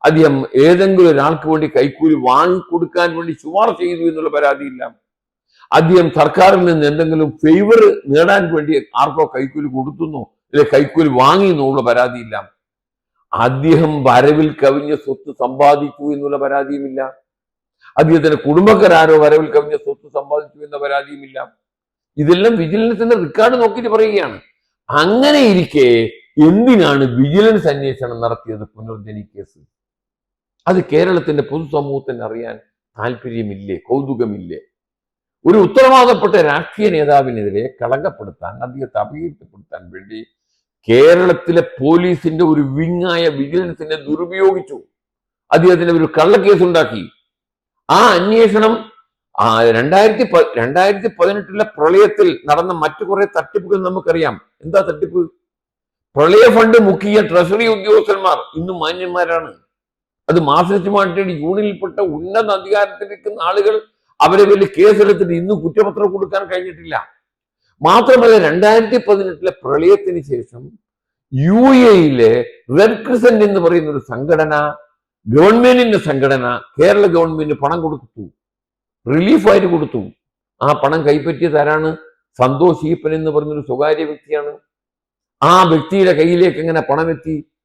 അദ്ദേഹം ഏതെങ്കിലും ഒരാൾക്ക് വേണ്ടി കൈക്കൂലി വാങ്ങിക്കൊടുക്കാൻ വേണ്ടി ശുപാർശ ചെയ്തു എന്നുള്ള പരാതിയില്ല. അദ്ദേഹം സർക്കാരിൽ നിന്ന് എന്തെങ്കിലും ഫേവർ നേടാൻ വേണ്ടി ആർക്കോ കൈക്കൂലി കൊടുത്തുന്നോ അല്ലെ കൈക്കൂലി വാങ്ങിയെന്നുള്ള പരാതിയില്ല. അദ്ദേഹം വരവിൽ കവിഞ്ഞ സ്വത്ത് സമ്പാദിച്ചു എന്നുള്ള പരാതിയുമില്ല. അദ്ദേഹത്തിന്റെ കുടുംബക്കാരോ വരവിൽ കവിഞ്ഞ സ്വത്ത് സമ്പാദിച്ചു എന്ന പരാതിയുമില്ല. ഇതെല്ലാം വിജിലൻസിന്റെ റെക്കോർഡ് നോക്കിയിട്ട് പറയുകയാണ്. അങ്ങനെ ഇരിക്കെ എന്തിനാണ് വിജിലൻസ് അന്വേഷണം നടത്തിയത് പുനർജനി കേസ്? അത് കേരളത്തിന്റെ പൊതുസമൂഹത്തിന് അറിയാൻ താല്പര്യമില്ലേ, കൗതുകമില്ലേ? ഒരു ഉത്തരവാദപ്പെട്ട രാഷ്ട്രീയ നേതാവിനെതിരെ കളങ്കപ്പെടുത്താൻ, അദ്ദേഹത്തെ അപകീർത്തിപ്പെടുത്താൻ വേണ്ടി കേരളത്തിലെ പോലീസിന്റെ ഒരു വിങ്ങായ വിജിലൻസിനെ ദുരുപയോഗിച്ചു. അദ്ദേഹത്തിന് ഒരു കള്ളക്കേസ് ഉണ്ടാക്കി. ആ അന്വേഷണം 2018 പ്രളയത്തിൽ നടന്ന മറ്റു കുറെ തട്ടിപ്പുകൾ നമുക്കറിയാം. എന്താ തട്ടിപ്പ്? പ്രളയ ഫണ്ട് മുക്കിയ ട്രഷറി ഉദ്യോഗസ്ഥന്മാർ ഇന്നും മാന്യന്മാരാണ്. അത് മാർക്സിസ്റ്റ് പാർട്ടിയുടെ യൂണിയനിൽപ്പെട്ട ഉന്നത അധികാരത്തിലിരിക്കുന്ന ആളുകൾ അവരെ വലിയ കേസെടുത്തിട്ട് ഇന്നും കുറ്റപത്രം കൊടുക്കാൻ കഴിഞ്ഞിട്ടില്ല. മാത്രമല്ല 2018 പ്രളയത്തിന് ശേഷം UAE റെഡ് ക്രിസന്റ് എന്ന് പറയുന്ന ഒരു സംഘടന, ഗവൺമെന്റിന്റെ സംഘടന, കേരള ഗവൺമെന്റ് പണം കൊടുത്തു, റിലീഫായിട്ട് കൊടുത്തു. ആ പണം കൈപ്പറ്റിയത് ആരാണ്? സന്തോഷ് ഈപ്പൻ എന്ന് പറയുന്നൊരു സ്വകാര്യ വ്യക്തിയാണ്. ആ വ്യക്തിയുടെ കയ്യിലേക്ക് എങ്ങനെ പണം എത്തി?